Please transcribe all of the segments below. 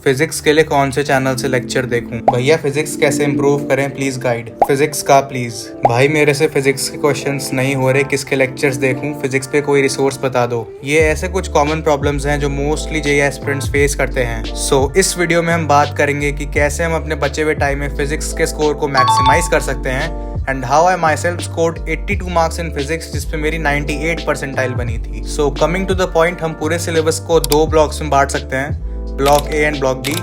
Physics के लिए कौन से चैनल से लेक्चर देखूं? भैया फिजिक्स कैसे इंप्रूव करें, प्लीज गाइड। फिजिक्स का प्लीज। भाई मेरे से फिजिक्स के क्वेश्चंस नहीं हो रहे, किसके लेक्चर्स देखूं? फिजिक्स पे कोई रिसोर्स बता दो। ये ऐसे कुछ कॉमन प्रॉब्लम्स हैं जो मोस्टली जेईई एस्पिरेंट्स फेस करते हैं। सो इस वीडियो में हम बात करेंगे कि कैसे हम अपने बचे हुए टाइम में फिजिक्स के स्कोर को मैक्सिमाइज कर सकते हैं and how I myself scored 82 marks in physics जिसपे मेरी 98 परसेंटाइल बनी थी। So coming to the point, हम पूरे सिलेबस को दो ब्लॉक्स में बांट सकते हैं, block A and block B.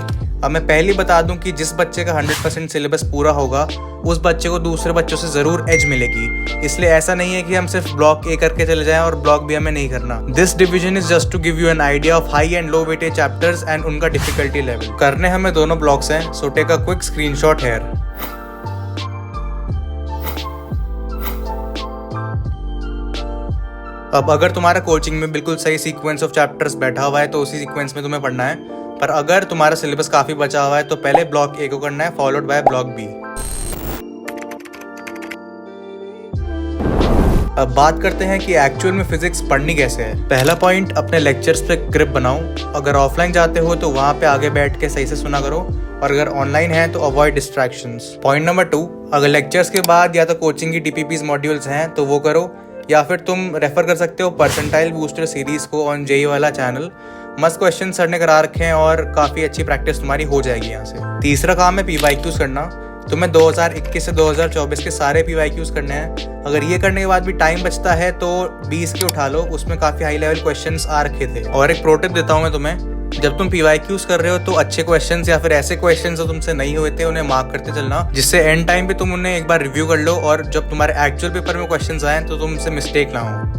अब मैं पहले बता दूं कि जिस बच्चे का 100% सिलेबस पूरा होगा उस बच्चे को दूसरे बच्चों से जरूर एज मिलेगी। इसलिए ऐसा नहीं है कि हम सिर्फ ब्लॉक ए करके चले जाएं और ब्लॉक बी हमें नहीं करना। This division is just to give you an idea of high and low weightage chapters and उनका डिफिकल्टी लेवल। करने हमें दोनों ब्लॉक्स हैं, so take a quick screenshot here. अब अगर तुम्हारा कोचिंग में बिल्कुल सही सीक्वेंस ऑफ चैप्टर्स बैठा हुआ है तो उसी सीक्वेंस में तुम्हें पढ़ना है, पर अगर तुम्हारा सिलेबस काफी बचा हुआ है तो पहले ब्लॉक ए को करना है फॉलोड बाय ब्लॉक बी। अब बात करते हैं कि एक्चुअल में फिजिक्स पढ़नी कैसे है। पहला पॉइंट, अपने लेक्चर्स पे ग्रिप बनाओ। अगर ऑफलाइन जाते हो तो वहां पे आगे बैठ के सही से सुना करो, और अगर ऑनलाइन है तो अवॉइड डिस्ट्रैक्शंस। पॉइंट नंबर 2, अगर लेक्चर्स के बाद या तो कोचिंग की डीपीपीज मॉड्यूल्स हैं तो वो करो, या फिर तुम रेफर कर सकते हो परसेंटाइल बूस्टर सीरीज को ऑन जेईई वाला चैनल। मस्त क्वेश्चन सर ने करा रखे हैं और काफी अच्छी प्रैक्टिस तुम्हारी हो जाएगी यहाँ से। तीसरा काम है पीवाईक्यूज करना। तुम्हें 2021 से 2024 के सारे पीवाईक्यूज करने हैं। अगर ये करने के बाद भी टाइम बचता है तो 20 के उठा लो, उसमें काफी हाई लेवल क्वेश्चंस आ रखे थे। और एक प्रो टिप देता हूँ मैं तुम्हें, जब तुम पीवाईक्यूज कर रहे हो तो अच्छे क्वेश्चंस या फिर ऐसे क्वेश्चंस जो तुमसे नहीं हुए थे उन्हें मार्क करते चलना, जिससे एंड टाइम पे तुम उन्हें एक बार रिव्यू कर लो और जब तुम्हारे एक्चुअल पेपर में क्वेश्चंस आए तो तुमसे मिस्टेक ना हो।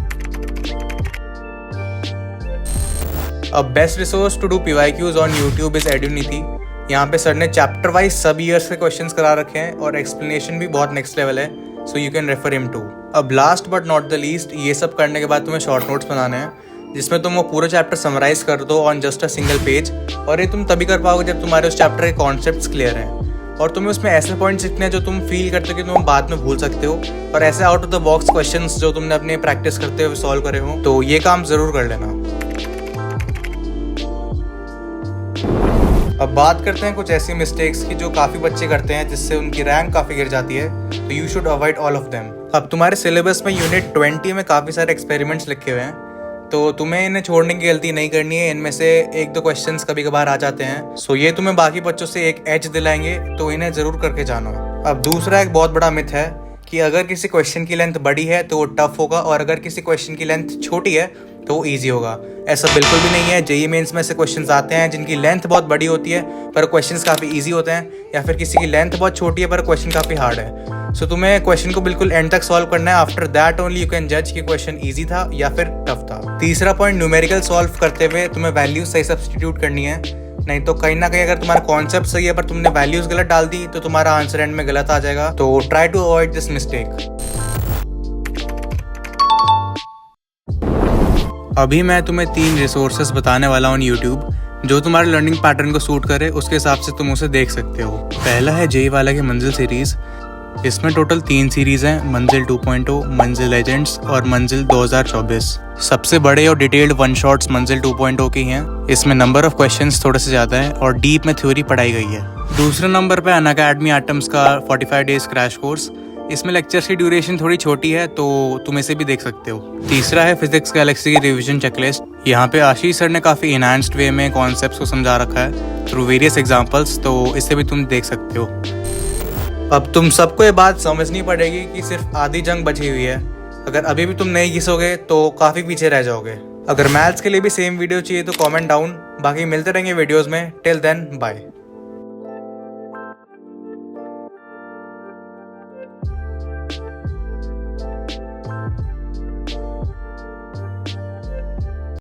अब best resource to do PYQs on YouTube is Edunity. यहाँ पे सर ने चैप्टर वाइज सब ईयर्स के क्वेश्चंस करा रखे हैं और एक्सप्लेनेशन भी बहुत नेक्स्ट लेवल है, so you can refer him too. अब last but not the least, ये सब करने के बाद तुम्हें शॉर्ट नोट्स बनाने हैं जिसमें तुम वो पूरा चैप्टर समराइज कर दो on just a single page. और ये तुम तभी कर पाओगे जब तुम्हारे उस चैप्टर के कॉन्सेप्ट्स क्लियर हैं और तुम्हें उसमें ऐसे पॉइंट्स लिखने हैं जो तुम फील करते हो कि तुम बाद में भूल सकते हो, और ऐसे out of the box questions जो तुमने अपने प्रैक्टिस करते हुए सॉल्व करे हो। तो ये काम जरूर कर लेना। अब बात करते हैं कुछ ऐसी मिस्टेक्स की जो काफी बच्चे करते हैं जिससे उनकी रैंक काफी गिर जाती है, तो you should avoid all of them. अब तुम्हारे सिलेबस में यूनिट 20 में काफी सारे एक्सपेरिमेंट्स लिखे हुए हैं, तो तुम्हें इन्हें छोड़ने की गलती नहीं करनी है। इनमें से एक दो क्वेश्चंस कभी कभार आ जाते हैं, सो ये तुम्हें बाकी बच्चों से एक एज दिलाएंगे, तो इन्हें जरूर करके जानो। अब दूसरा एक बहुत बड़ा मिथ है कि अगर किसी क्वेश्चन की लेंथ बड़ी है तो वो टफ होगा, और अगर किसी क्वेश्चन की लेंथ छोटी है तो वो ईजी होगा। ऐसा बिल्कुल भी नहीं है। जेईई मेंस में से क्वेश्चंस आते हैं जिनकी लेंथ बहुत बड़ी होती है पर क्वेश्चंस काफ़ी इजी होते हैं, या फिर किसी की लेंथ बहुत छोटी है पर क्वेश्चन काफ़ी हार्ड है। सो तुम्हें क्वेश्चन को बिल्कुल एंड तक सॉल्व करना है। After that only you can जज कि क्वेश्चन ईजी था या फिर टफ था। तीसरा पॉइंट, न्यूमेरिकल सॉल्व करते हुए तुम्हें वैल्यूज सही सब्स्टिट्यूट करनी है, नहीं तो कहीं ना कहीं अगर तुम्हारा कॉन्सेप्ट सही है पर तुमने वैल्यूज गलत डाल दी तो तुम्हारा आंसर एंड में गलत आ जाएगा। तो try to avoid this mistake. अभी मैं तुम्हें 3 रिसोर्सेस बताने वाला हूँ यूट्यूब, जो तुम्हारे लर्निंग पैटर्न को सूट करे उसके हिसाब से तुम उसे देख सकते हो। पहला है जेईई वाला की मंजिल सीरीज। इसमें टोटल 3 सीरीज हैं, मंजिल 2.0, मंजिल लेजेंड्स और मंजिल 2024। सबसे बड़े और डिटेल्ड वन शॉट्स मंजिल 2.0 की हैं। इसमें नंबर ऑफ क्वेश्चंस थोड़े से ज़्यादा है और डीप में थ्योरी पढ़ाई गई है। दूसरे नंबर पे अनअकैडमी एटम्स का 45 डेज क्रैश कोर्स। इसमें लेक्चर्स की ड्यूरेशन थोड़ी छोटी है तो तुम इसे भी देख सकते हो। तीसरा है फिजिक्स गैलेक्सी की रिवीजन चेकलिस्ट। यहाँ पे आशीष सर ने काफ़ी इनहांस्ड वे में कॉन्सेप्ट्स को समझा रखा है थ्रू वेरियस एग्जांपल्स, तो इसे भी तुम देख सकते हो। अब तुम सबको ये बात समझनी पड़ेगी कि सिर्फ आधी जंग बची हुई है। अगर अभी भी तुम नहीं घिसोगे तो काफ़ी पीछे रह जाओगे। अगर मैथ्स के लिए भी सेम वीडियो चाहिए तो कॉमेंट डाउन। बाकी मिलते रहेंगे वीडियोज़ में। Till then bye.